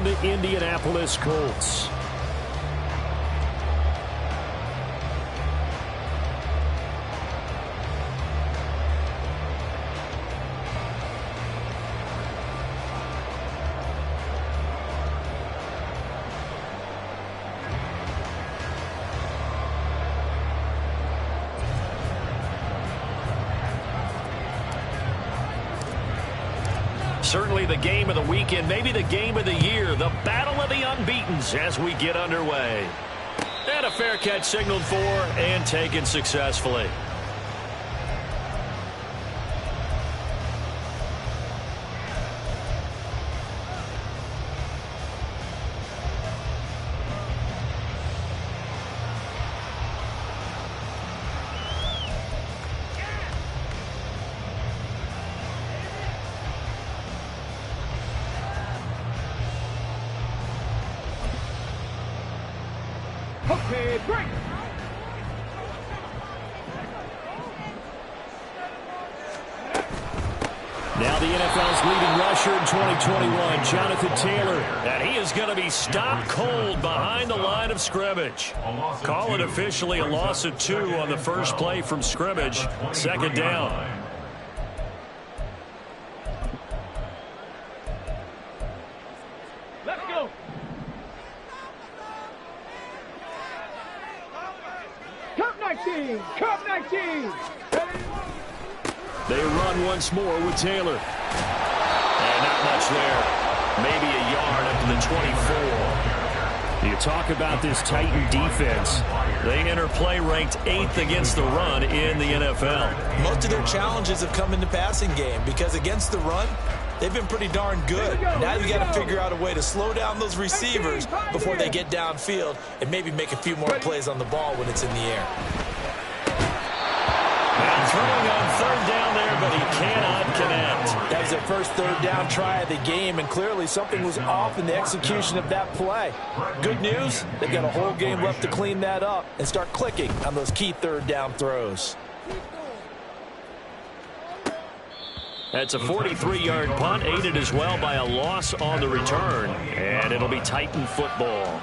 on the Indianapolis Colts. Certainly the game of the weekend, maybe the game of the year, the battle of the unbeatens as we get underway. And a fair catch signaled for and taken successfully. Okay, break. Now the NFL's leading rusher in 2021, Jonathan Taylor. And he is going to be stopped cold behind the line of scrimmage. Call it officially a loss of 2 on the first play from scrimmage. 2nd down. Let's go. Cup 19. Cup 19. They run once more with Taylor. And not much there. Maybe a yard up to the 24. You talk about this Titan defense. They enter play ranked 8th against the run in the NFL. Most of their challenges have come in the passing game because against the run, they've been pretty darn good. Now you got to figure out a way to slow down those receivers before they get downfield and maybe make a few more plays on the ball when it's in the air. And throwing on 3rd down there, but he cannot connect. That was their first 3rd down try of the game, and clearly something was off in the execution of that play. Good news, they've got a whole game left to clean that up and start clicking on those key 3rd down throws. That's a 43-yard punt, aided as well by a loss on the return. And it'll be Titan football.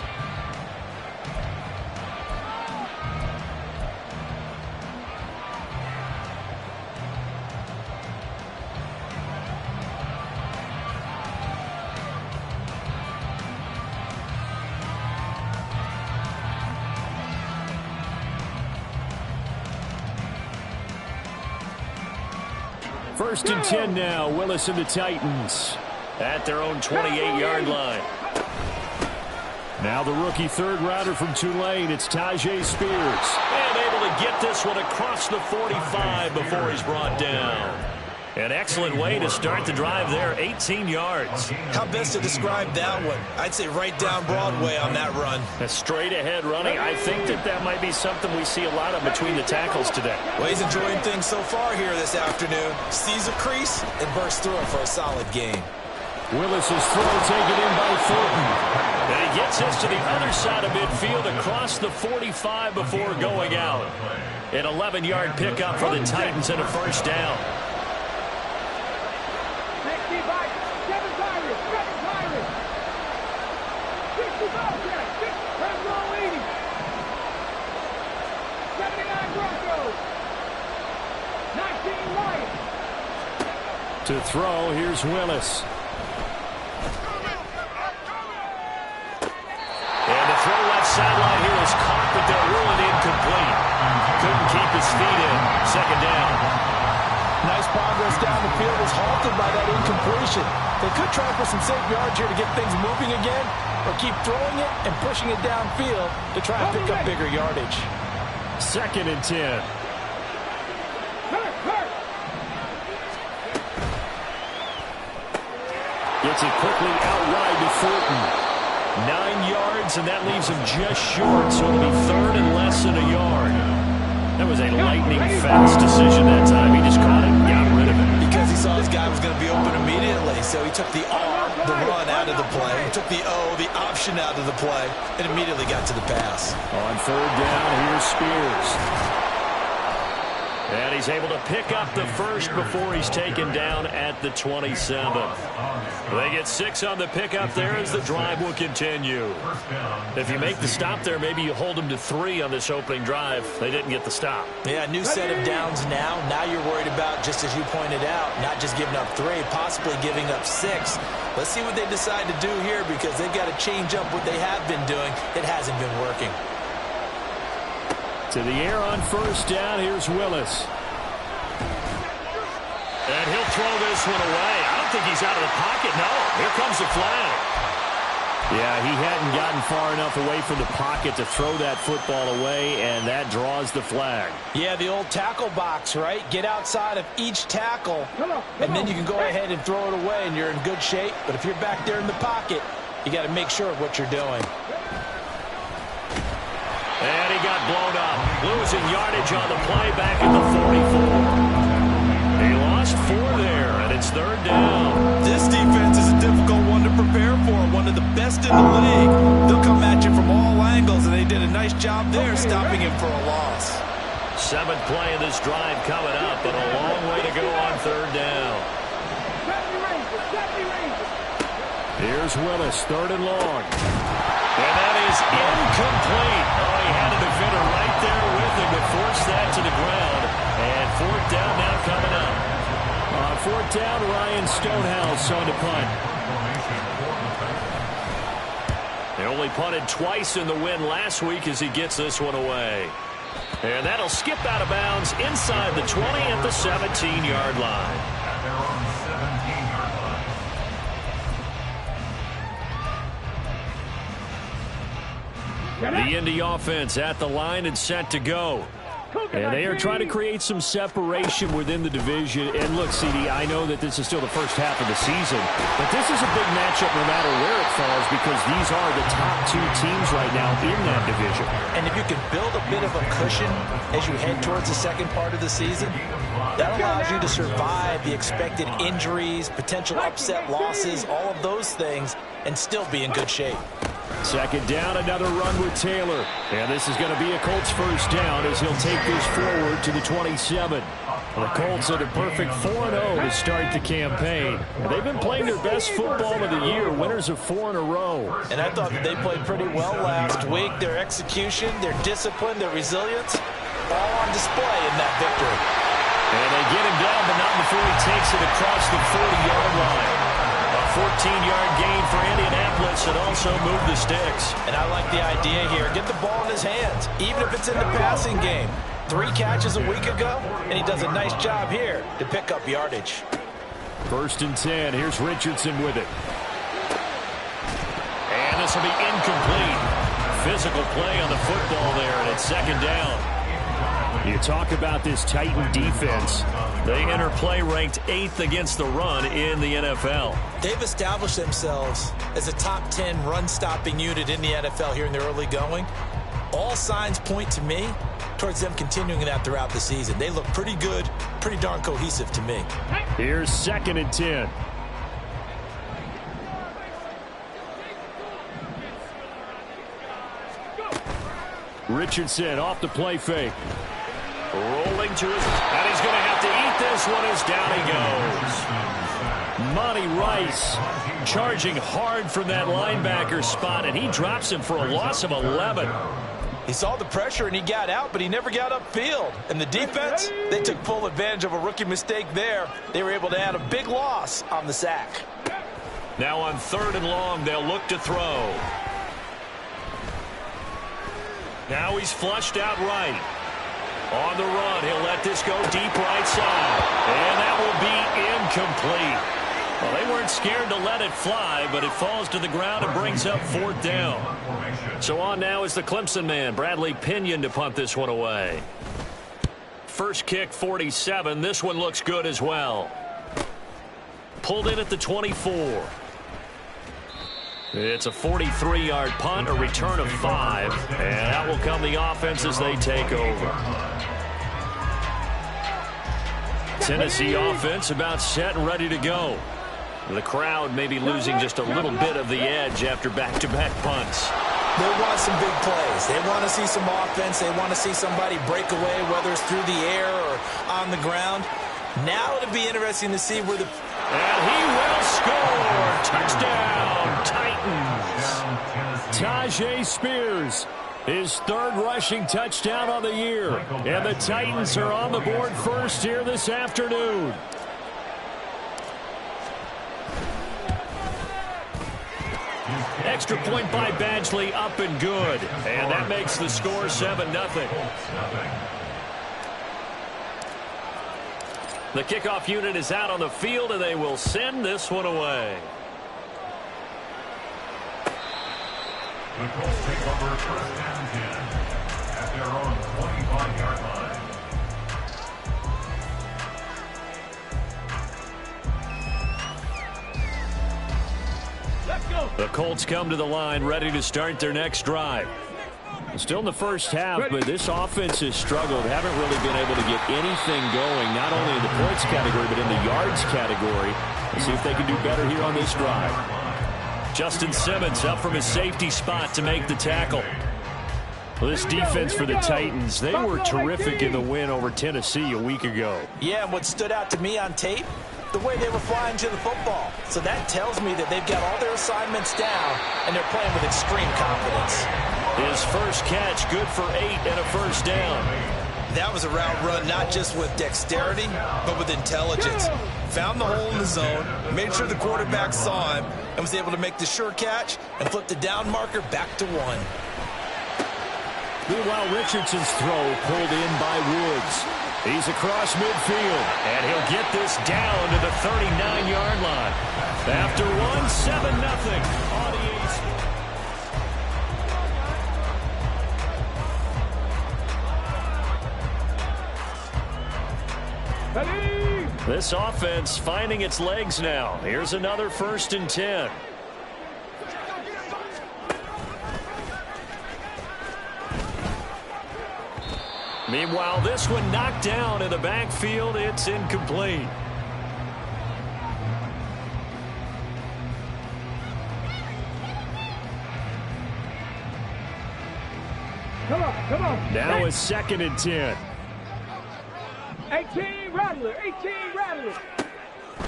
First and 10 now, Willis and the Titans at their own 28-yard line. Now the rookie 3rd rounder from Tulane, it's Tyjae Spears. And able to get this one across the 45 before he's brought down. An excellent way to start the drive there, 18 yards. How best to describe that one? I'd say right down Broadway on that run. A straight-ahead running. I think that might be something we see a lot of between the tackles today. Well, he's enjoying things so far here this afternoon. Sees a crease and bursts through it for a solid game. Willis's throw taken in by Thornton. And he gets this to the other side of midfield across the 45 before going out. An 11-yard pickup for the Titans and a 1st down. To throw, here's Willis. And the throw left sideline here is caught, but they'll rule it incomplete. Couldn't keep his feet in. 2nd down. Nice progress down the field was halted by that incompletion. They could try for some safe yards here to get things moving again, or keep throwing it and pushing it downfield to try and pick up bigger yardage. 2nd and 10. Gets it quickly out wide to Thornton. 9 yards, and that leaves him just short, so it'll be 3rd and less than a yard. That was a lightning-fast decision that time. He just caught it and got rid of it. Because he saw his guy was going to be open immediately, so he took the R, the run, out of the play. He took the O, the option, out of the play, and immediately got to the pass. On 3rd down, here's Spears. And he's able to pick up the first before he's taken down at the 27. They get 6 on the pickup there as the drive will continue. If you make the stop there, maybe you hold them to 3 on this opening drive. They didn't get the stop. Yeah, new set of downs now. Now you're worried about, just as you pointed out, not just giving up 3, possibly giving up 6. Let's see what they decide to do here because they've got to change up what they have been doing. It hasn't been working. To the air on first down. Here's Willis. And he'll throw this one away. I don't think he's out of the pocket. No, here comes the flag. Yeah, he hadn't gotten far enough away from the pocket to throw that football away, and that draws the flag. Yeah, the old tackle box, right? Get outside of each tackle, and then you can go ahead and throw it away, and you're in good shape. But if you're back there in the pocket, you got to make sure of what you're doing. And he got blown up. Losing yardage on the play back at the 44. He lost 4 there, and it's 3rd down. This defense is a difficult one to prepare for, one of the best in the league. They'll come at you from all angles, and they did a nice job there stopping him for a loss. 7th play of this drive coming up, but a long way to go on 3rd down. Here's Willis, 3rd and long. And that is incomplete. Oh, he had a defender right there with him to force that to the ground. And 4th down now coming up. 4th down, Ryan Stonehouse on to punt. They only punted twice in the win last week as he gets this one away. And that'll skip out of bounds inside the 20 at the 17-yard line. The Indy offense at the line and set to go. And they are trying to create some separation within the division. And look, CD, I know that this is still the first half of the season, but this is a big matchup no matter where it falls because these are the top 2 teams right now in that division. And if you can build a bit of a cushion as you head towards the second part of the season, that allows you to survive the expected injuries, potential upset losses, all of those things, and still be in good shape. 2nd down, another run with Taylor. And this is going to be a Colts first down as he'll take this forward to the 27. The Colts are the perfect 4-0 to start the campaign. And they've been playing their best football of the year, winners of 4 in a row. And I thought that they played pretty well last week. Their execution, their discipline, their resilience, all on display in that victory. And they get him down, but not before he takes it across the 40-yard line. 14-yard gain for Indianapolis and also move the sticks. And I like the idea here. Get the ball in his hands, even if it's in the passing game. 3 catches a week ago, and he does a nice job here to pick up yardage. 1st and 10. Here's Richardson with it. And this will be incomplete. Physical play on the football there, and it's 2nd down. You talk about this Titan defense. They enter play ranked 8th against the run in the NFL. They've established themselves as a top 10 run-stopping unit in the NFL here in the early going. All signs point to me towards them continuing that throughout the season. They look pretty good, pretty darn cohesive to me. Here's 2nd and 10. Richardson off the play fake. Rolling to his, and he's going to have to eat this one as down he goes. Monty Rice charging hard from that linebacker spot, and he drops him for a loss of 11. He saw the pressure and he got out, but he never got upfield. And the defense, they took full advantage of a rookie mistake there. They were able to add a big loss on the sack. Now on 3rd and long, they'll look to throw. Now he's flushed out right. On the run, he'll let this go deep right side. And that will be incomplete. Well, they weren't scared to let it fly, but it falls to the ground and brings up 4th down. So on now is the Clemson man, Bradley Pinion, to punt this one away. First kick, 47. This one looks good as well. Pulled in at the 24. It's a 43-yard punt, a return of 5, and that will come the offense as they take over. Tennessee offense about set and ready to go. The crowd may be losing just a little bit of the edge after back-to-back punts. They want some big plays. They want to see some offense. They want to see somebody break away, whether it's through the air or on the ground. Now it'll be interesting to see where the... And he will score. Touchdown, Titans. Tyjae Spears, his third rushing touchdown on the year. And the Titans are on the board first here this afternoon. Extra point by Badgley, up and good. And that makes the score 7-0. The kickoff unit is out on the field, and they will send this one away. The Colts take over first and 10 at their own 25-yard line. Let's go. The Colts come to the line, ready to start their next drive. Still in the first half, but this offense has struggled. Haven't really been able to get anything going, not only in the points category, but in the yards category. Let's see if they can do better here on this drive. Justin Simmons up from his safety spot to make the tackle. Well, this defense for the Titans, they were terrific in the win over Tennessee a week ago. Yeah, and what stood out to me on tape, the way they were flying to the football. So that tells me that they've got all their assignments down, and they're playing with extreme confidence. His first catch, good for 8 and a first down. That was a route run not just with dexterity, but with intelligence. Found the hole in the zone, made sure the quarterback saw him, and was able to make the sure catch and flip the down marker back to 1. Meanwhile, Richardson's throw pulled in by Woods. He's across midfield, and he'll get this down to the 39-yard line. After 7-0 on the A's. This offense finding its legs now. Here's another 1st and 10. Meanwhile, this one knocked down in the backfield. It's incomplete. Come on. Now it's 2nd and 10. 18 Rattler.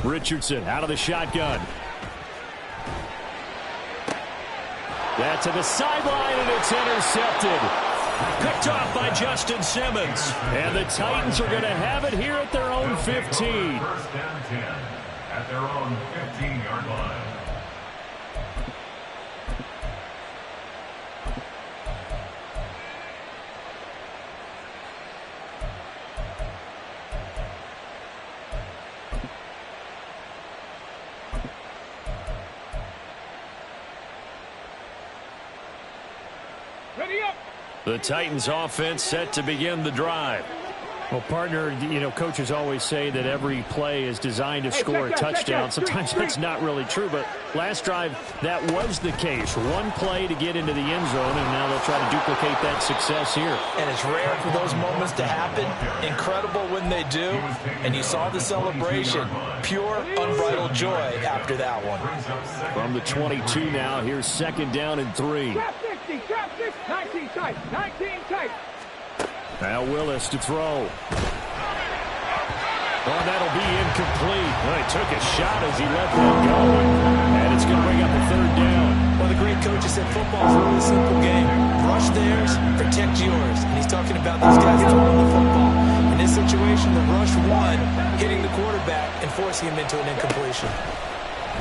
Richardson out of the shotgun. That to the sideline, and it's intercepted. Picked off by Justin Simmons. And the Titans are going to have it here at their own 15. First and 10 at their own 15-yard line. Ready up. The Titans offense set to begin the drive. Well, partner, coaches always say that every play is designed to score a touchdown. Sometimes that's not really true, but last drive, that was the case. One play to get into the end zone, and now they'll try to duplicate that success here. And it's rare for those moments to happen. Incredible when they do. And you saw the celebration. Pure, unbridled joy after that one. From the 22 now, here's 2nd down and 3. Trap 60, 19 tight. Now Willis to throw. Oh, that'll be incomplete. Well, he took a shot as he let that go. And it's going to bring up a 3rd down. Well, the great coach has said football's a really simple game. Rush theirs, protect yours. And he's talking about these guys throwing the football. In this situation, the rush won, hitting the quarterback and forcing him into an incompletion.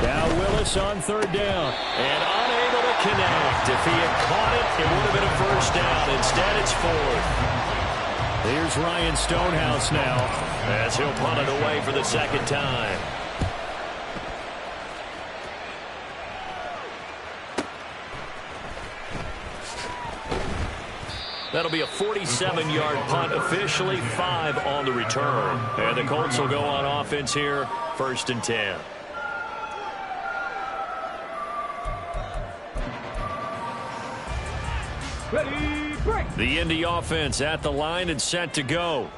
Now Willis on 3rd down. And unable to connect. If he had caught it, it would have been a 1st down. Instead, it's 4th. Here's Ryan Stonehouse now as he'll punt it away for the 2nd time. That'll be a 47-yard punt, officially 5 on the return. And the Colts will go on offense here, 1st and 10. Ready, break. The Indy offense at the line and set to go.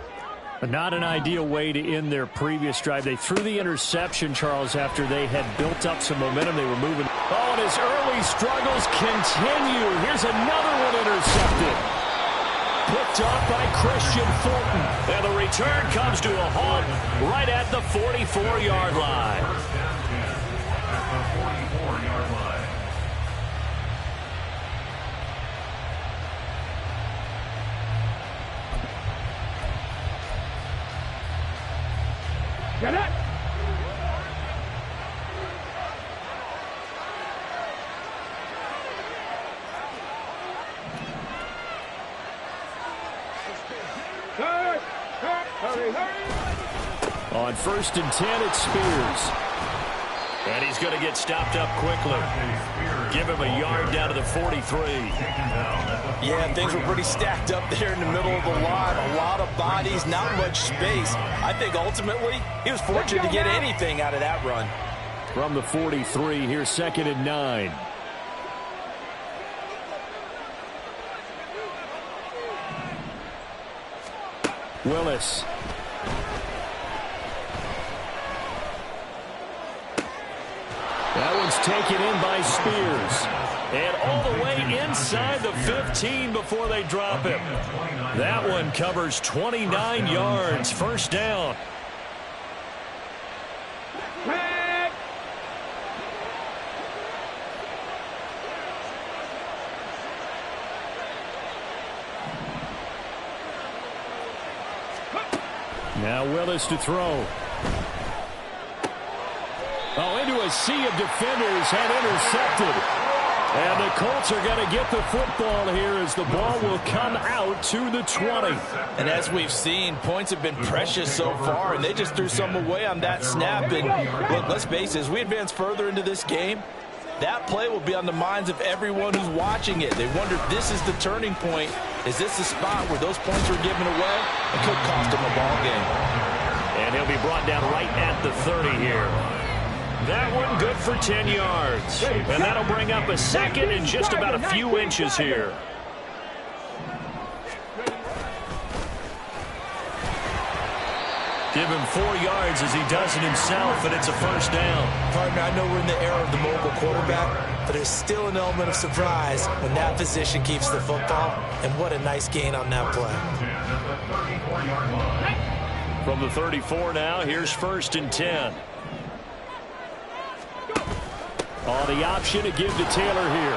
Not an ideal way to end their previous drive. They threw the interception, Charles, after they had built up some momentum. They were moving. Oh, and his early struggles continue. Here's another one intercepted. Picked off by Christian Fulton. And the return comes to a halt right at the 44-yard line. First and 10 at the 44-yard line. Get it! Hurry, hurry! On 1st and 10, it's Spears. And he's going to get stopped up quickly. Give him a yard down to the 43. Yeah, things were pretty stacked up there in the middle of the line. A lot of bodies, not much space. I think ultimately he was fortunate to get anything out of that run. From the 43, here's 2nd and 9. Willis. That one's taken in by Spears. And all the way inside the 15 before they drop him. That one covers 29 yards. First down. Now Willis to throw. Oh, into a sea of defenders and intercepted. And the Colts are going to get the football here as the ball will come out to the 20. And as we've seen, points have been precious so far, and they just threw some away on that snap. And look, let's face it, as we advance further into this game, that play will be on the minds of everyone who's watching it. They wonder if this is the turning point. Is this the spot where those points were given away? It could cost them a ball game. And he'll be brought down right at the 30 here. That one good for 10 yards. And that'll bring up a second and just about a few inches here. Give him 4 yards as he does it himself, and it's a first down. Partner, I know we're in the era of the mobile quarterback, but there's still an element of surprise when that position keeps the football. And what a nice gain on that play. From the 34 now, here's 1st and 10. On the option to give to Taylor here.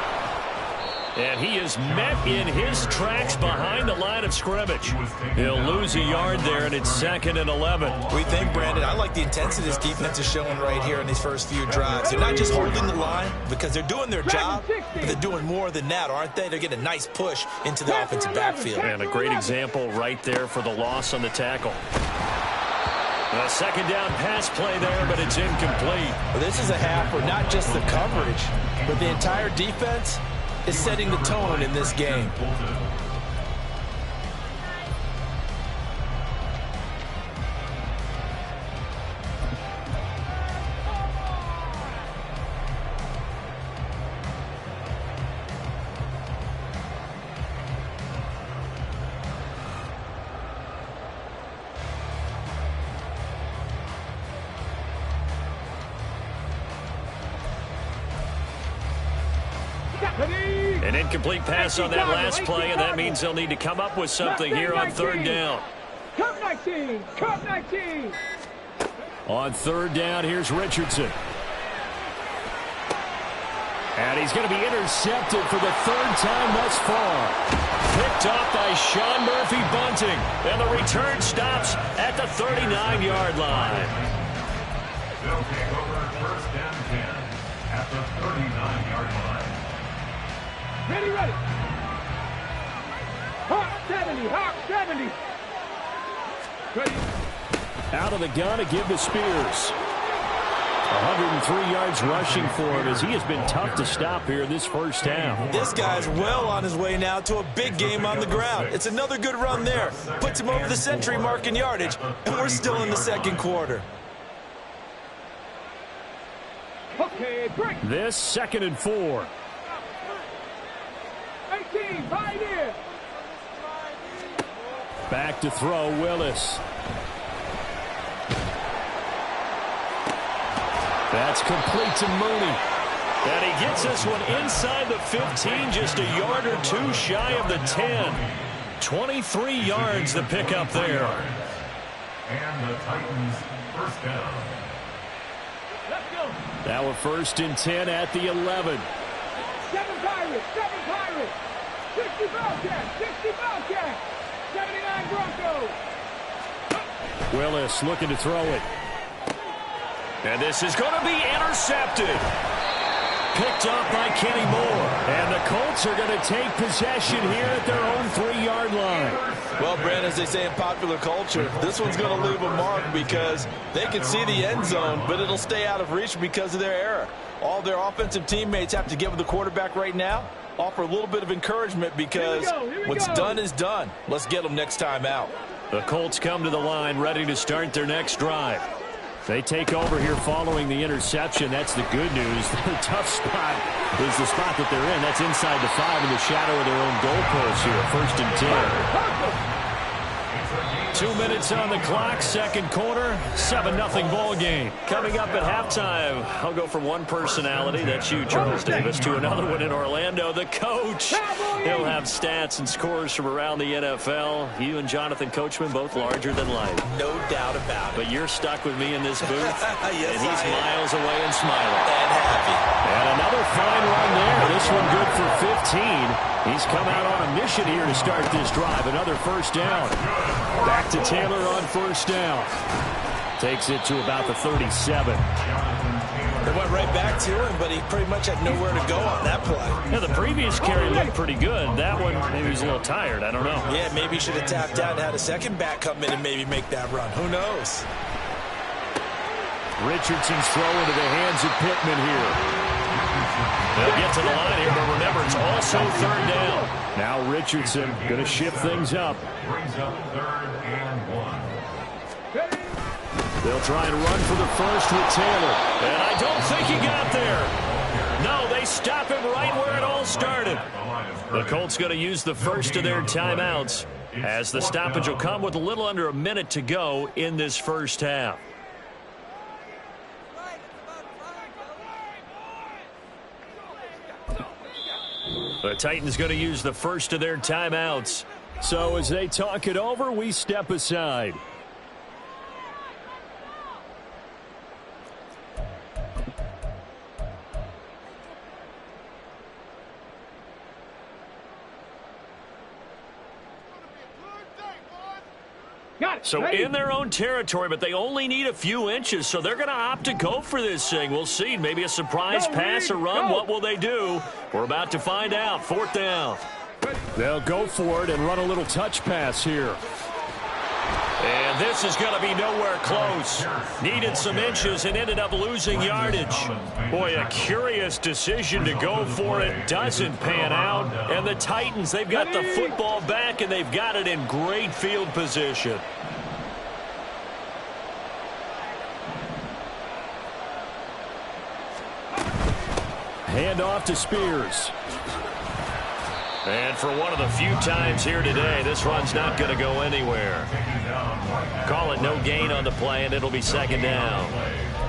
And he is met in his tracks behind the line of scrimmage. He'll lose a yard there, and it's 2nd and 11. We think, Brandon, I like the intensity this defense is showing right here in these first few drives. They're not just holding the line because they're doing their job, but they're doing more than that, aren't they? They're getting a nice push into the offensive backfield. And a great example right there for the loss on the tackle. A 2nd down pass play there, but it's incomplete. Well, this is a half where not just the coverage, but the entire defense is setting the tone in this game. An incomplete pass on that last play, and that means they'll need to come up with something here on 3rd down. Cup 19! Cup 19! On 3rd down, here's Richardson. And he's going to be intercepted for the 3rd time thus far. Picked off by Sean Murphy-Bunting. And the return stops at the 39-yard line. They'll take over 1st and 10 at the 39-yard line. Ready, ready! Hawk 70! Hawk 70! Ready! Out of the gun to give to Spears. 103 yards rushing for him as he has been tough to stop here this first half. This guy's well on his way now to a big game on the ground. It's another good run there. Puts him over the century mark in yardage, and we're still in the 2nd quarter. Okay, break! This 2nd and 4. 18, right here! Back to throw, Willis. That's complete to Mooney. And he gets this one inside the 15, just a yard or two shy of the 10. 23 yards to pick up there. And the Titans first down. Let's go. Now a 1st and 10 at the 11. 7 Pirates, 60 Bobcats, 60 Bobcats, 79 Broncos. Willis looking to throw it. And this is going to be intercepted. Picked up by Kenny Moore. And the Colts are going to take possession here at their own 3-yard line. Well, Brent, as they say in popular culture, this one's going to leave a mark because they can see the end zone, but it'll stay out of reach because of their error. All their offensive teammates have to get with the quarterback right now, offer a little bit of encouragement because what's done is done. Let's get them next time out. The Colts come to the line ready to start their next drive. They take over here following the interception. That's the good news. The tough spot is the spot that they're in. That's inside the 5 in the shadow of their own goalpost here. 1st and 10. 2 minutes on the clock, second quarter, 7-0 ball game. Coming up at halftime, I'll go from one personality, that's you, Charles Davis, to another one in Orlando, the coach. He'll have stats and scores from around the NFL. You and Jonathan Coachman, both larger than life. No doubt about it. But you're stuck with me in this booth, Yes, and he's I am. miles away and smiling. And happy. And another fine run there. This one good for 15. He's come out on a mission here to start this drive. Another 1st down. Back to Taylor on 1st down. Takes it to about the 37. They went right back to him, but he pretty much had nowhere to go on that play. Yeah, the previous carry looked pretty good. That one, maybe he's a little tired. I don't know. Yeah, maybe he should have tapped out and had a second back come in and maybe make that run. Who knows? Richardson's throw into the hands of Pittman here. They'll get to the line here, but remember, it's also 3rd down. Now Richardson going to shift things up. Brings up 3rd and 1. They'll try and run for the 1st with Taylor. And I don't think he got there. No, they stop him right where it all started. The Colts going to use the 1st of their timeouts as the stoppage will come with a little under a minute to go in this 1st half. The Titans going to use the 1st of their timeouts. So as they talk it over, we step aside. So in their own territory, but they only need a few inches, so they're going to opt to go for this thing. We'll see. Maybe a surprise pass or run. What will they do? We're about to find out. 4th down. They'll go for it and run a little touch pass here. And this is going to be nowhere close. Needed some inches and ended up losing yardage. Boy, a curious decision to go for it. Doesn't pan out. And the Titans, they've got the football back, and they've got it in great field position. Hand off to Spears. And for one of the few times here today, this run's not going to go anywhere. Call it no gain on the play, and it'll be 2nd down.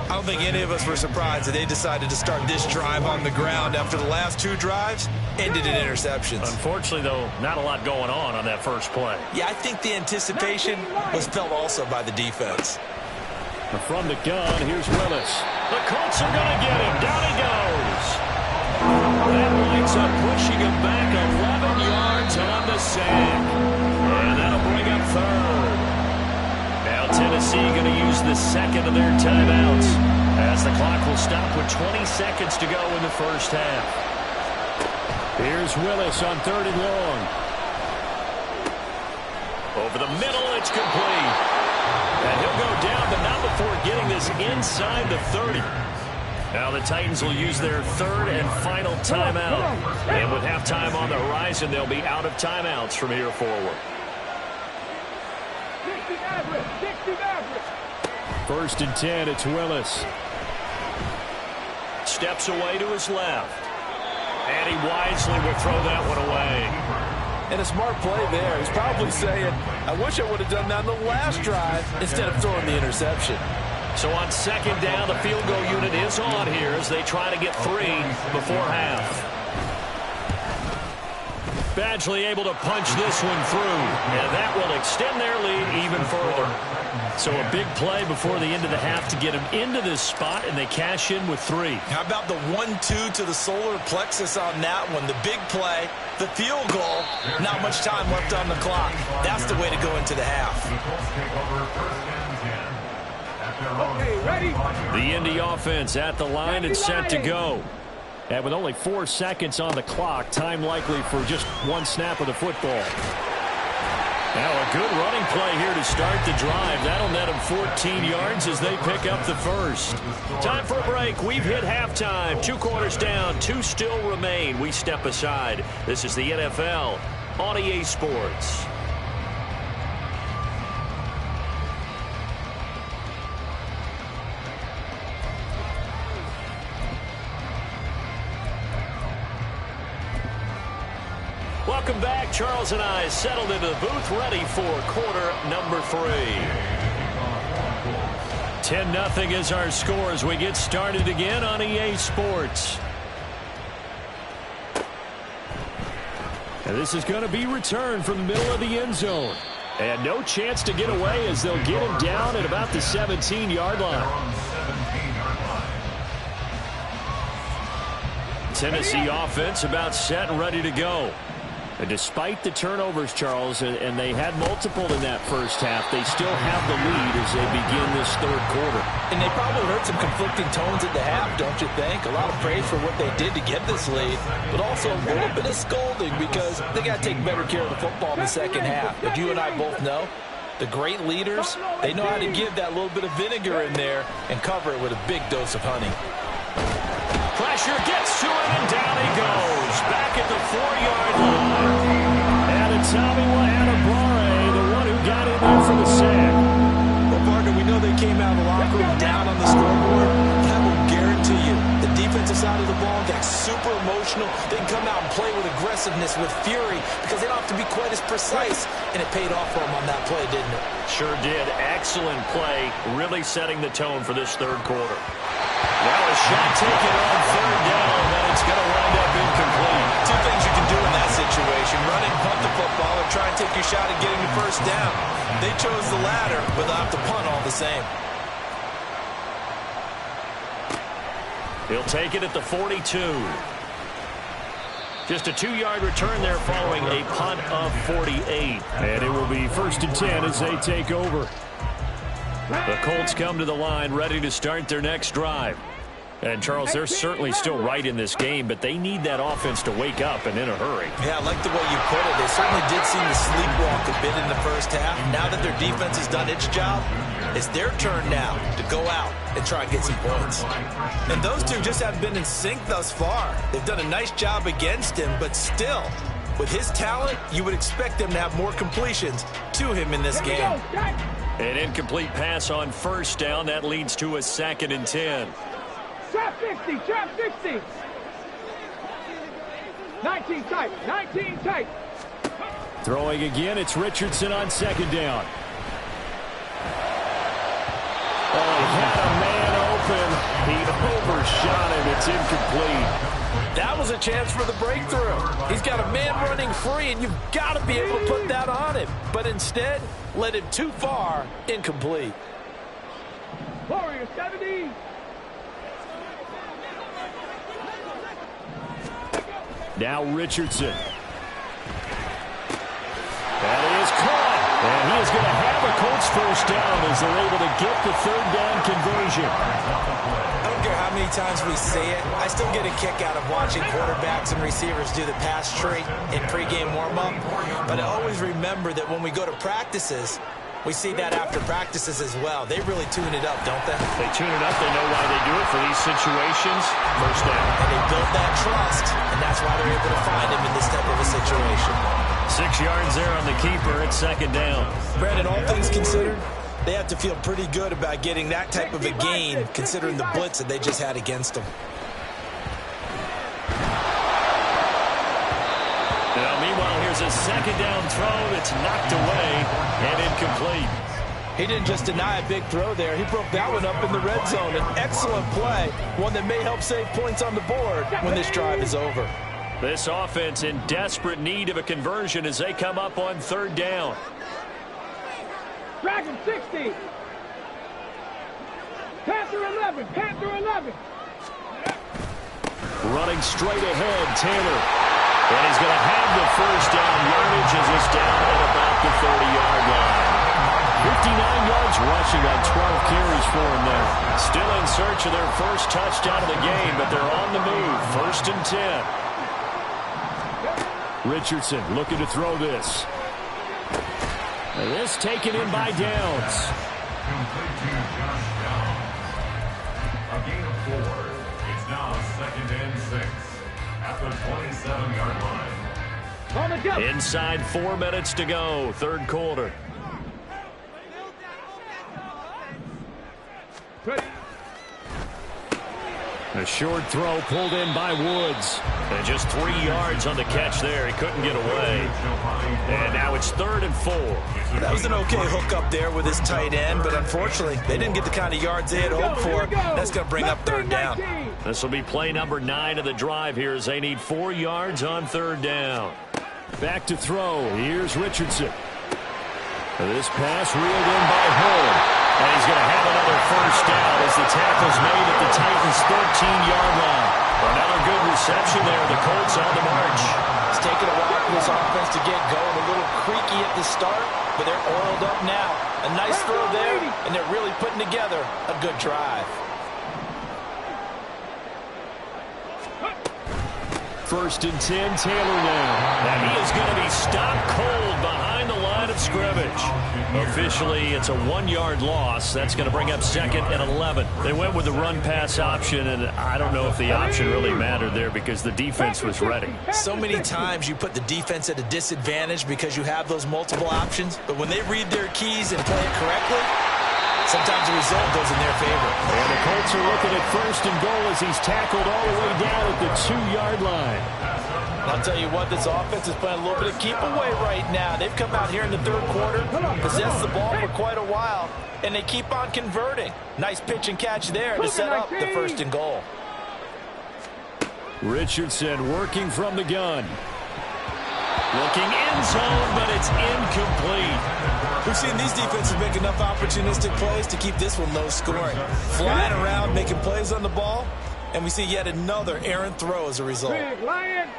I don't think any of us were surprised that they decided to start this drive on the ground after the last 2 drives ended in interceptions. Unfortunately, though, not a lot going on that first play. Yeah, I think the anticipation was felt also by the defense. From the gun, here's Willis. The Colts are going to get him. Down he goes. That winds up pushing him back 11 yards on the sack. And that'll bring up 3rd. Now Tennessee going to use the 2nd of their timeouts as the clock will stop with 20 seconds to go in the 1st half. Here's Willis on 3rd and long. Over the middle, it's complete. And he'll go down, but not before getting this inside the 30. Now the Titans will use their 3rd and final timeout. And with halftime on the horizon, they'll be out of timeouts from here forward. 1st and 10, it's Willis. Steps away to his left. And he wisely will throw that one away. And a smart play there. He's probably saying, I wish I would have done that on the last drive instead of throwing the interception. So on second down, the field goal unit is on here as they try to get 3 before half. Badgley able to punch this one through, and that will extend their lead even further. So a big play before the end of the half to get them into this spot, and they cash in with 3. How about the 1-2 to the solar plexus on that one? The big play, the field goal, not much time left on the clock. That's the way to go into the half. Okay, ready? The Indy offense at the line and set to go. And with only 4 seconds on the clock, time likely for just 1 snap of the football. Now a good running play here to start the drive. That'll net them 14 yards as they pick up the first. Time for a break. We've hit halftime. 2 quarters down, 2 still remain. We step aside. This is the NFL on EA Sports. Welcome back. Charles and I settled into the booth, ready for quarter number 3. 10-0 is our score as we get started again on EA Sports. And this is going to be returned from the middle of the end zone. And no chance to get away as they'll get him down at about the 17-yard line. Tennessee offense about set and ready to go. And despite the turnovers, Charles, and they had multiple in that first half, they still have the lead as they begin this third quarter. And they probably heard some conflicting tones at the half, don't you think? A lot of praise for what they did to get this lead, but also a little bit of scolding because they got to take better care of the football in the second half. But you and I both know the great leaders, they know how to give that little bit of vinegar in there and cover it with a big dose of honey. Pressure gets to him, and down he goes. Back at the 4-yard line. And it's Tommy Adebawore, the one who got in there for the sack. Well, partner, we know they came out of the locker room down on the scoreboard. I will guarantee you the defensive side of the ball gets super emotional. They can come out and play with aggressiveness, with fury, because they don't have to be quite as precise. And it paid off for them on that play, didn't it? Sure did. Excellent play, really setting the tone for this third quarter. Now a shot taken on third down, and it's going to wind up incomplete. 2 things you can do in that situation: run and punt the football, or try and take your shot at getting your first down. They chose the latter, but they'll have to punt all the same. He'll take it at the 42. Just a 2-yard return there following a punt of 48. And it will be 1st and 10 as they take over. The Colts come to the line ready to start their next drive. And, Charles, they're certainly still right in this game, but they need that offense to wake up and in a hurry. Yeah, I like the way you put it. They certainly did seem to sleepwalk a bit in the first half. Now that their defense has done its job, it's their turn now to go out and try and get some points. And those two just haven't been in sync thus far. They've done a nice job against him, but still, with his talent, you would expect them to have more completions to him in this game. An incomplete pass on first down. That leads to a 2nd and 10. Trap 60, trap 60. 19 tight, 19 tight. Throwing again, it's Richardson on 2nd down. Oh, he had a man open. He overshot him. It's incomplete. That was a chance for the breakthrough. He's got a man running free, and you've got to be able to put that on him. But instead, led him too far, incomplete. Warrior 70. Now Richardson. That is caught. And he is going to have a Colts first down as they're able to get the 3rd down conversion. I don't care how many times we say it, I still get a kick out of watching quarterbacks and receivers do the pass trait in pregame warm-up. But I always remember that when we go to practices, we see that after practices as well. They really tune it up, don't they? They tune it up. They know why they do it for these situations. First down. And they build that trust, and that's why they're able to find him in this type of a situation. 6 yards there on the keeper at 2nd down. Brandon, all things considered, they have to feel pretty good about getting that type of a gain, considering the blitz that they just had against them. Now, meanwhile, here's a 2nd down throw that's knocked away and incomplete. He didn't just deny a big throw there. He broke that one up in the red zone. An excellent play, one that may help save points on the board when this drive is over. This offense in desperate need of a conversion as they come up on third down. Dragon 60. Panther 11. Panther 11. Running straight ahead, Taylor. And he's going to have the first down. Yardage as he's down at about the 30-yard line. 59 yards rushing on 12 carries for him now. Still in search of their first touchdown of the game, but they're on the move. 1st and 10. Richardson looking to throw this. And this taken in by Downs. Complete to Josh Downs. A gain of 4. It's now 2nd and 6 at the 27-yard line. On the jump. Inside 4 minutes to go, third quarter. A short throw pulled in by Woods. And just 3 yards on the catch there. He couldn't get away. And now it's 3rd and 4. That was an okay hook up there with his tight end, but unfortunately, they didn't get the kind of yards they had hoped for. That's going to bring up 3rd down. This will be play number 9 of the drive here as they need 4 yards on 3rd down. Back to throw. Here's Richardson. This pass reeled in by Hull. And he's going to have another first down as the tackle's made at the Titans' 13-yard line. Another good reception there. The Colts on the march. It's taken a while for this offense to get going. A little creaky at the start, but they're oiled up now. A nice throw there, and they're really putting together a good drive. 1st and 10, Taylor now. And he is going to be stopped cold behind the line of scrimmage. Officially, it's a 1-yard loss. That's going to bring up 2nd and 11. They went with the run-pass option, and I don't know if the option really mattered there because the defense was ready. So many times you put the defense at a disadvantage because you have those multiple options, but when they read their keys and play it correctly, sometimes the result goes in their favor. And the Colts are looking at 1st and goal as he's tackled all the way down at the 2-yard line. I'll tell you what, this offense is playing a little bit of keep away right now. They've come out here in the 3rd quarter, possessed the ball for quite a while, and they keep on converting. Nice pitch and catch there to set up the 1st and goal. Richardson working from the gun. Looking end zone, but it's incomplete. We've seen these defenses make enough opportunistic plays to keep this one low scoring. Flying around, making plays on the ball, and we see yet another errant throw as a result. Big Lion.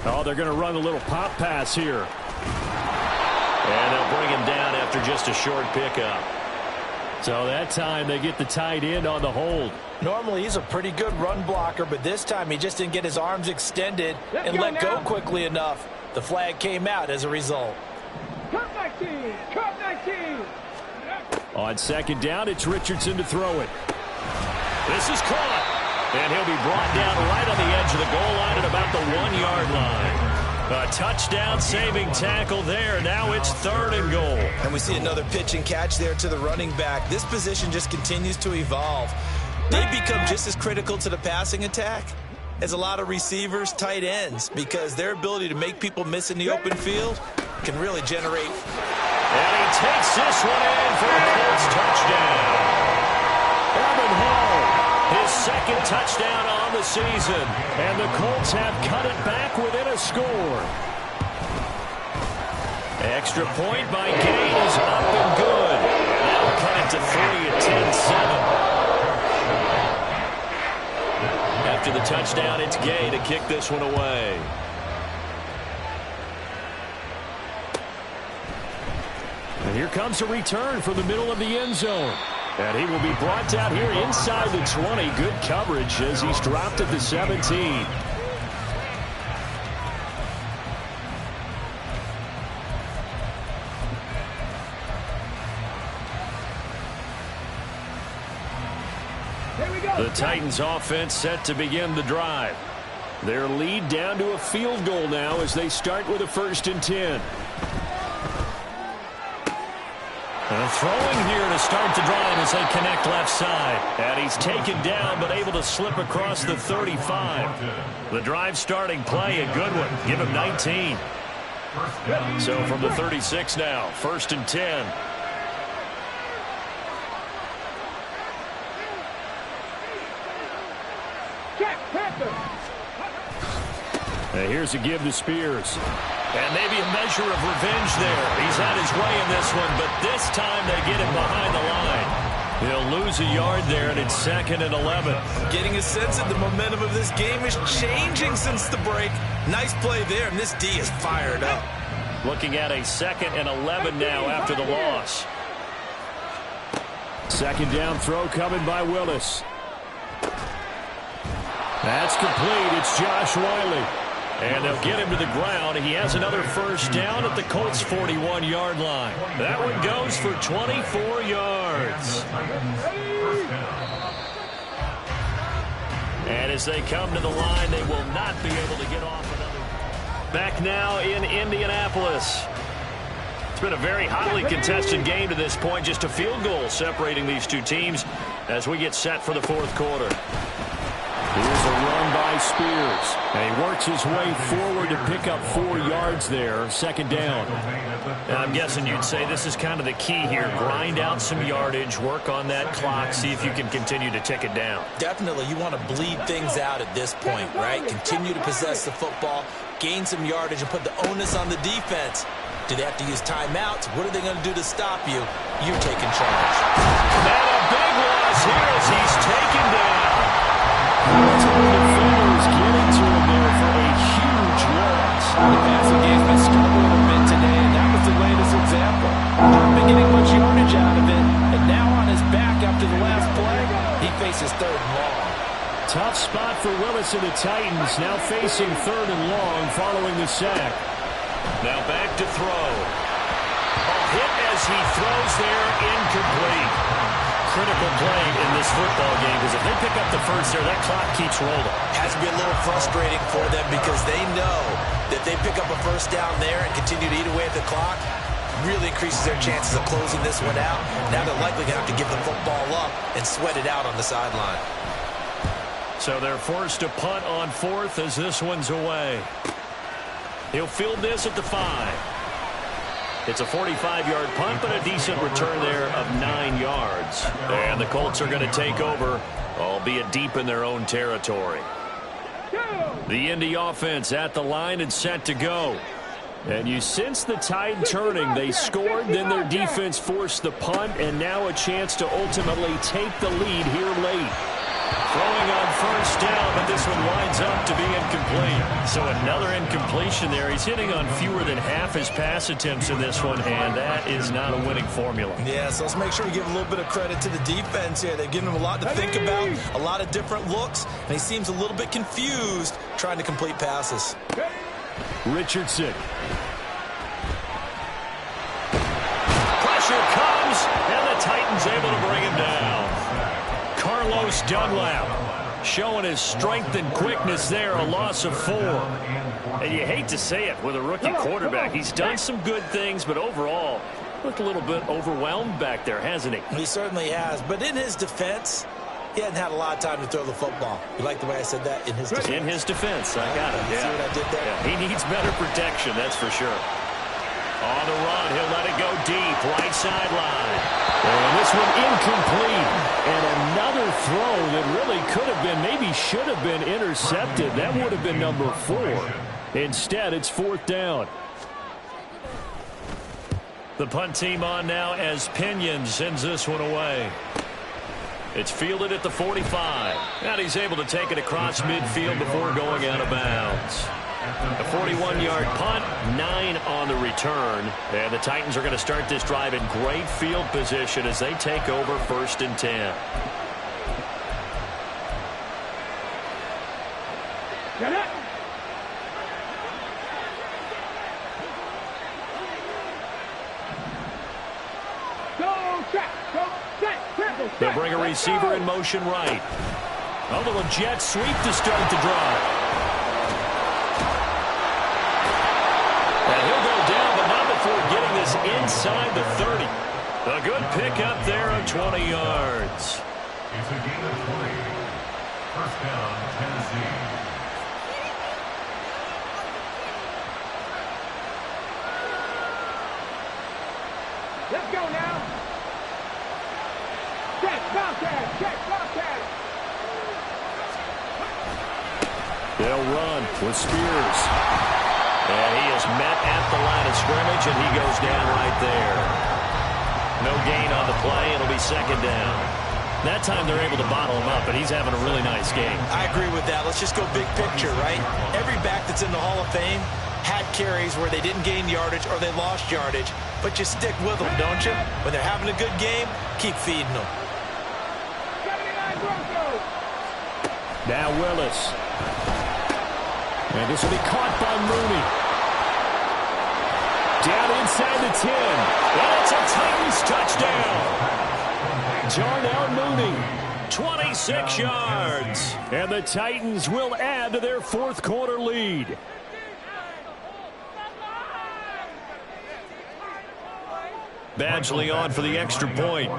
Oh, they're going to run a little pop pass here. And they'll bring him down after just a short pickup. So that time they get the tight end on the hold. Normally he's a pretty good run blocker, but this time he just didn't get his arms extended and let go quickly enough. The flag came out as a result. Cut 19. Cut 19. On 2nd down, it's Richardson to throw it. This is caught. And he'll be brought down right on the edge of the goal line at about the 1-yard line. A touchdown-saving tackle there. Now it's 3rd and goal. And we see another pitch and catch there to the running back. This position just continues to evolve. They become just as critical to the passing attack as a lot of receivers, tight ends, because their ability to make people miss in the open field can really generate. And he takes this one in for a Colts touchdown. Evan Hall, his 2nd touchdown on the season. And the Colts have cut it back within a score. Extra point by Gay is up and good. Now cut it to 3 at 10-7. After the touchdown, it's Gay to kick this one away. And here comes a return from the middle of the end zone. And he will be brought down here inside the 20. Good coverage as he's dropped at the 17. The Titans offense set to begin the drive. Their lead down to a field goal now as they start with a 1st and 10. Throwing here to start the drive as they connect left side. And he's taken down but able to slip across the 35. The drive starting play, a good one. Give him 19. So from the 36 now, 1st and 10. And here's a give to Spears. And maybe a measure of revenge there. He's had his way in this one, but this time they get him behind the line. He'll lose a yard there, and it's 2nd and 11. Getting a sense that the momentum of this game is changing since the break. Nice play there, and this D is fired up. Looking at a 2nd and 11 now after the loss. 2nd down throw coming by Willis. That's complete. It's Josh Wiley. And they'll get him to the ground. He has another 1st down at the Colts' 41-yard line. That one goes for 24 yards. And as they come to the line, they will not be able to get off another. Back now in Indianapolis. It's been a very hotly contested game to this point. Just a field goal separating these two teams as we get set for the 4th quarter. Here's a run by Spears. And he works his way forward to pick up 4 yards there. 2nd down. And I'm guessing you'd say this is kind of the key here. Grind out some yardage, work on that clock, see if you can continue to tick it down. Definitely, you want to bleed things out at this point, right? Continue to possess the football, gain some yardage, and put the onus on the defense. Do they have to use timeouts? What are they going to do to stop you? You're taking charge. And a big loss here as he's taken down. Defenders getting to him there for a huge loss. The passing game's been struggling a bit today, and that was the latest example. Not been getting much yardage out of it, and now on his back after the last play, he faces 3rd and long. Tough spot for Willis and the Titans, now facing 3rd and long following the sack. Now back to throw. A hit as he throws there, incomplete. Critical play in this football game because if they pick up the 1st there, that clock keeps rolling. Has to be a little frustrating for them because they know that they pick up a 1st down there and continue to eat away at the clock, really increases their chances of closing this one out. Now they're likely going to have to give the football up and sweat it out on the sideline. So they're forced to punt on 4th as this one's away. He'll field this at the 5. It's a 45-yard punt, but a decent return there of 9 yards. And the Colts are going to take over, albeit deep in their own territory. The Indy offense at the line and set to go. And you sense the tide turning. They scored, then their defense forced the punt, and now a chance to ultimately take the lead here late. Throwing on 1st down, but this one winds up to be incomplete. So another incompletion there. He's hitting on fewer than half his pass attempts in this one, and that is not a winning formula. Yeah, so let's make sure we give a little bit of credit to the defense here. They've given him a lot to think about, a lot of different looks, and he seems a little bit confused trying to complete passes. Richardson. Pressure comes, and the Titans able to bring him down. Carlos Dunlap showing his strength and quickness there, a loss of 4. And you hate to say it with a rookie quarterback. He's done some good things, but overall, looked a little bit overwhelmed back there, hasn't he? He certainly has, but in his defense, he hadn't had a lot of time to throw the football. You like the way I said that? In his defense. In his defense, I got it. See what I did there? Yeah. He needs better protection, that's for sure. On the run, he'll let it go deep, right sideline. And this one incomplete. And another throw that really could have been, maybe should have been intercepted. That would have been number 4. Instead, it's 4th down. The punt team on now as Pinion sends this one away. It's fielded at the 45. And he's able to take it across midfield before going out of bounds. A 41-yard punt, 9 on the return. And the Titans are going to start this drive in great field position as they take over 1st and 10. Get it. Go check. Go check. Triple check. They'll bring a receiver in motion right. A little jet sweep to start the drive. And he'll go down, but not before getting this inside the 30. A good pickup there of 20 yards. It's a gain of 20. 1st down, Tennessee. Let's go now. Check, Bobcat. Check, Bobcat. They'll run with Spears. And he is met at the line of scrimmage, and he goes down right there. No gain on the play. It'll be second down. That time they're able to bottle him up, and he's having a really nice game. I agree with that. Let's just go big picture, right? Every back that's in the Hall of Fame had carries where they didn't gain yardage or they lost yardage, but you stick with them, don't you? When they're having a good game, keep feeding them. 79 Broncos. Now Willis. And this will be caught by Mooney. Down inside the 10. And it's a Titans touchdown. Darnell Mooney, 26 yards. And the Titans will add to their fourth quarter lead. Badgley on for the extra point.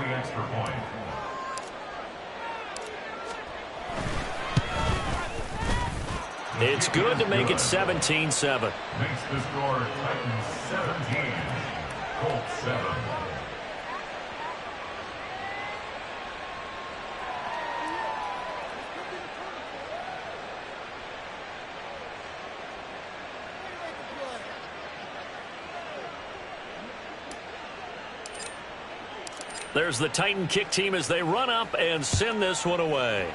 It's good to make it 17-7. Makes the score Titans 17, Colts 7. There's the Titan kick team as they run up and send this one away.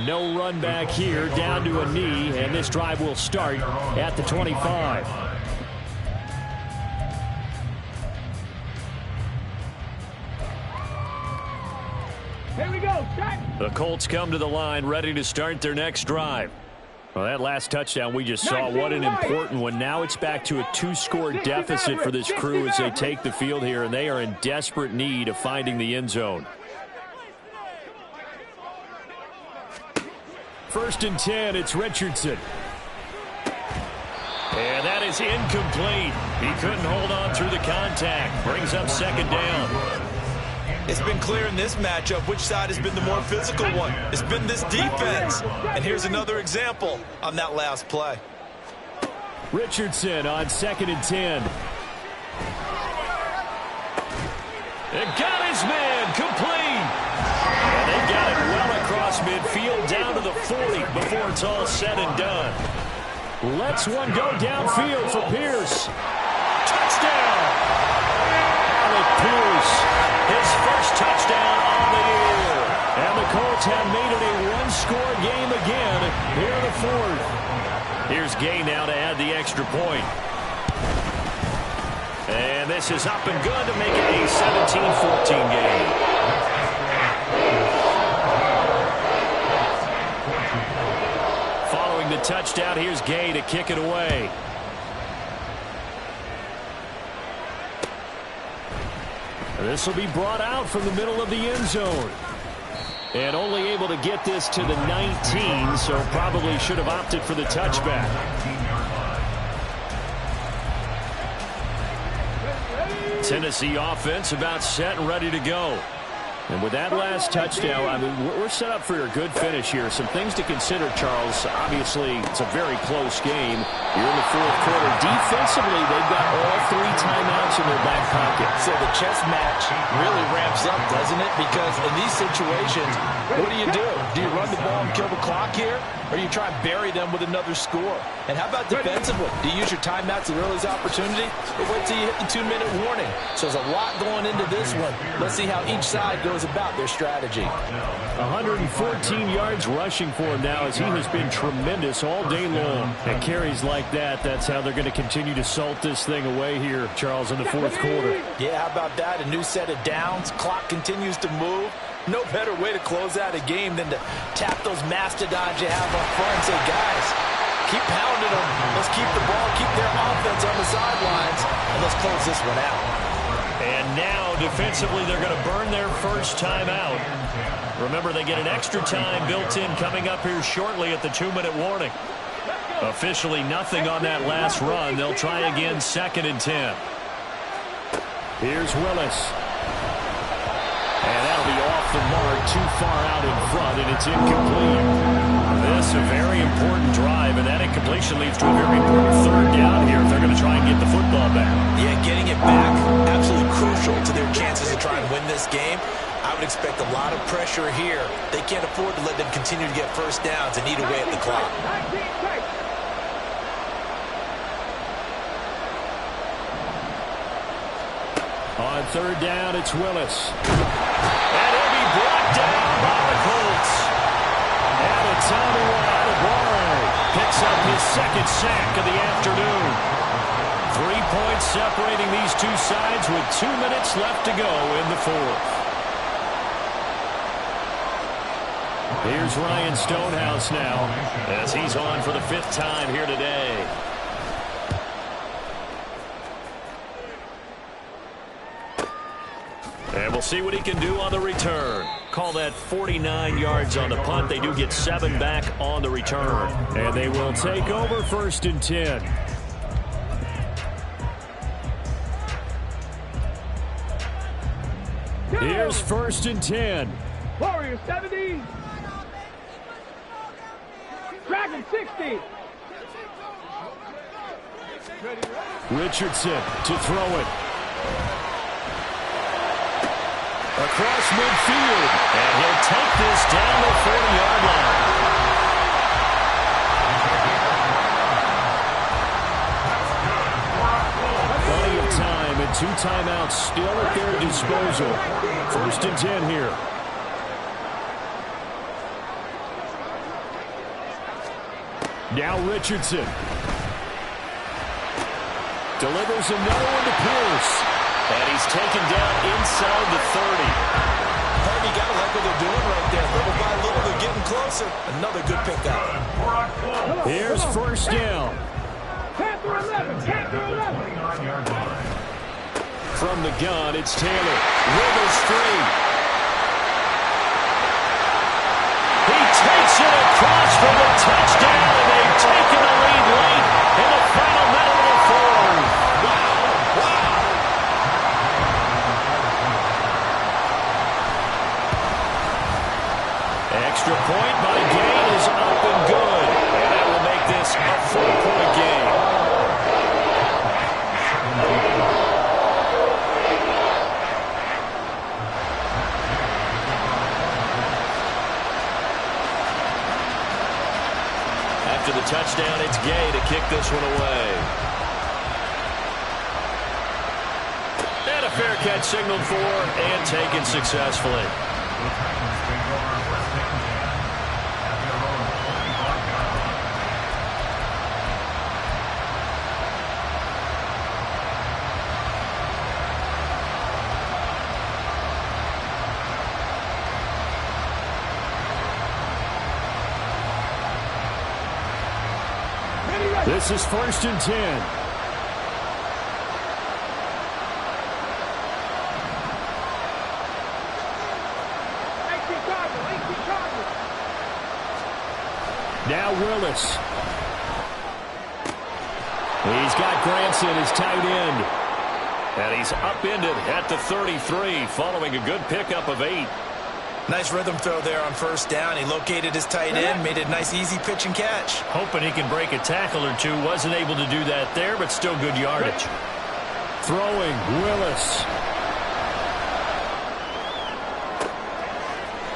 No run back here, down to a knee, and this drive will start at the 25. Here we go. Check. The Colts come to the line, ready to start their next drive. Well, that last touchdown we just saw, what an important one. Now it's back to a 2-score deficit for this crew as they take the field here, and they are in desperate need of finding the end zone. 1st and 10, it's Richardson. And that is incomplete. He couldn't hold on through the contact. Brings up second down. It's been clear in this matchup which side has been the more physical one. It's been this defense. And here's another example on that last play. Richardson on 2nd and 10. And got his man complete. And they got it well across midfield down to the 40 before it's all said and done. Let's one go downfield for Pierce. Touchdown! Alec Pierce, his first touchdown on the year. And the Colts have made it a one-score game again here in the 4th. Here's Gay now to add the extra point. And this is up and good to make it a 17-14 game. Following the touchdown, here's Gay to kick it away. This will be brought out from the middle of the end zone. And only able to get this to the 19, so probably should have opted for the touchback. Tennessee offense about set and ready to go. And with that last touchdown, I mean, we're set up for a good finish here. Some things to consider, Charles. Obviously, it's a very close game. You're in the 4th quarter. Defensively, they've got all 3 timeouts in their back pocket. So the chess match really ramps up, doesn't it? Because in these situations, what do? Do you run the ball and kill the clock here? Or you try and bury them with another score? And how about defensively? Do you use your timeouts at the earliest opportunity? Or wait till you hit the 2-minute warning? So there's a lot going into this one. Let's see how each side goes about their strategy. 114 yards rushing for him now as he has been tremendous all day long. And carries like that, that's how they're going to continue to salt this thing away here, Charles, in the 4th quarter. Yeah, how about that? A new set of downs. Clock continues to move. No better way to close out a game than to tap those mastodons you have up front and say, guys, keep pounding them. Let's keep the ball, keep their offense on the sidelines, and let's close this one out. And now, defensively, they're going to burn their first timeout. Remember, they get an extra time built in coming up here shortly at the 2-minute warning. Officially nothing on that last run. They'll try again 2nd and 10. Here's Willis. And that'll be off the mark, too far out in front, and it's incomplete. This a very important drive, and that incompletion leads to a very important third down here if they're going to try and get the football back. Yeah, getting it back, absolutely crucial to their chances to try and win this game. I would expect a lot of pressure here. They can't afford to let them continue to get first downs and eat away at the clock. On third down, it's Willis. And he'll be brought down by the Colts. And a Tommy Adebawore picks up his second sack of the afternoon. 3 points separating these two sides with 2 minutes left to go in the fourth. Here's Ryan Stonehouse now as he's on for the 5th time here today. And we'll see what he can do on the return. Call that 49 yards on the punt. They do get 7 back on the return. And they will take over 1st and 10. Here's 1st and 10. Warriors 70. Dragon 60. Richardson to throw it. Across midfield. And he'll take this down the 40-yard line. Plenty of time and 2 timeouts still at their disposal. 1st and 10 here. Now Richardson. Delivers another one to Pierce. And he's taken down inside the 30. Harvey, got to like what they're doing right there. Little by little, they're getting closer. Another good pickup. Here's 1st down. Panther 11. Panther 11. From the gun, it's Taylor. Rivers free. He takes it across for the touchdown, and they've taken the lead late in the final minute of the fourth. Wow, wow. Extra point by Gain is up and good, and that will make this a 4-point game. After the touchdown, it's Gay to kick this one away. And a fair catch signaled for and taken successfully. This is 1st and 10. 18 Cardinals. Now Willis. He's got Granson, his tight end. And he's upended at the 33 following a good pickup of 8. Nice rhythm throw there on 1st down. He located his tight end, made it a nice easy pitch and catch. Hoping he can break a tackle or two. Wasn't able to do that there, but still good yardage. Throwing, Willis.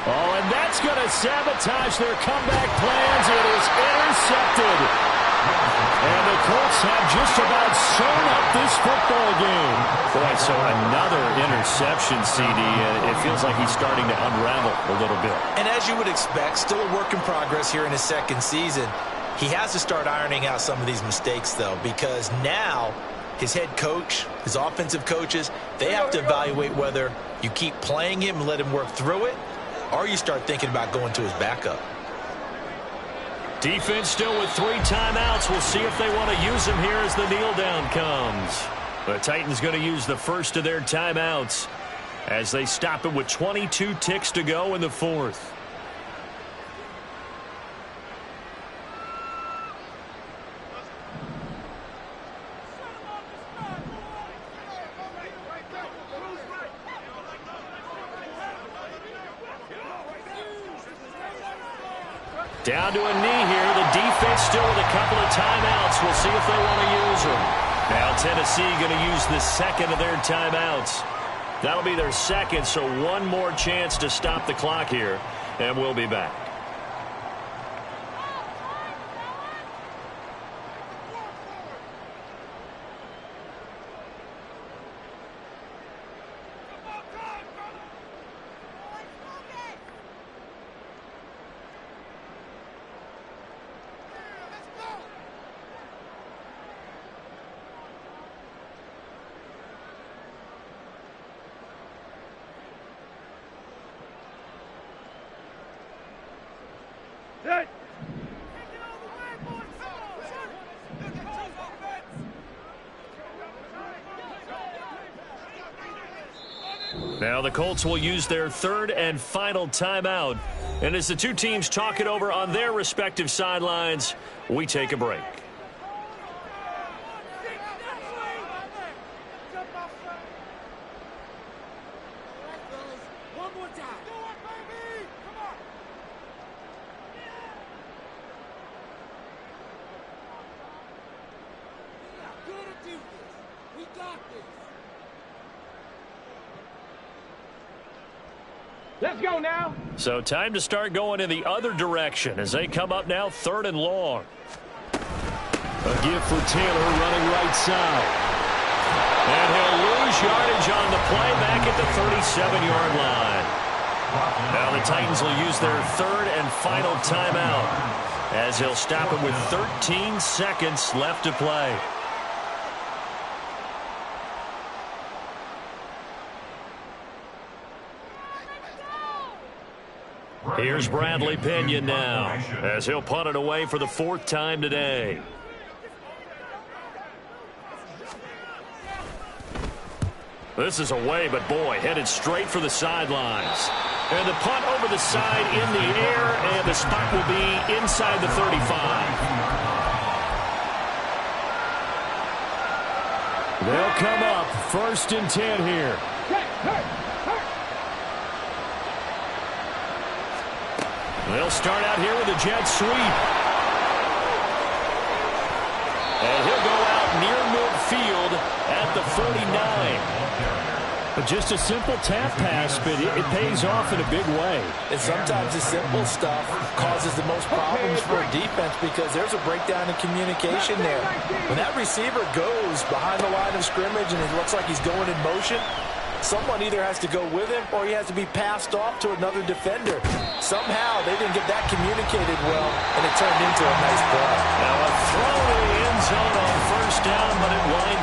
Oh, and that's going to sabotage their comeback plans. It is intercepted. And the Colts have just about sewn up this football game. Boy, so another interception, CD, and it feels like he's starting to unravel a little bit. And as you would expect, still a work in progress here in his 2nd season. He has to start ironing out some of these mistakes, though, because now his head coach, his offensive coaches, they have to evaluate whether you keep playing him and let him work through it, or you start thinking about going to his backup. Defense still with 3 timeouts. We'll see if they want to use them here as the kneel down comes. The Titans going to use the first of their timeouts as they stop it with 22 ticks to go in the 4th. Down to a knee here. The defense still with a couple of timeouts. We'll see if they want to use them. Now Tennessee going to use the second of their timeouts. That'll be their second, so one more chance to stop the clock here, and we'll be back. Now the Colts will use their third and final timeout. And as the two teams talk it over on their respective sidelines, we take a break. Let's go now. So time to start going in the other direction as they come up now 3rd and long. A give for Taylor running right side. And he'll lose yardage on the play back at the 37-yard line. Now the Titans will use their third and final timeout as he'll stop it with 13 seconds left to play. Here's Bradley Pinion now as he'll punt it away for the 4th time today. This is away, but boy, headed straight for the sidelines. And the punt over the side in the air, and the spot will be inside the 35. They'll come up 1st and 10 here. They'll start out here with a jet sweep. And he'll go out near midfield at the 49. But just a simple tap pass, but it pays off in a big way. And sometimes the simple stuff causes the most problems for a defense because there's a breakdown in communication there. When that receiver goes behind the line of scrimmage and it looks like he's going in motion, someone either has to go with him or he has to be passed off to another defender. Somehow they didn't get that communicated well, and it turned into a nice play. Now a throw in the end zone on 1st down, but it winds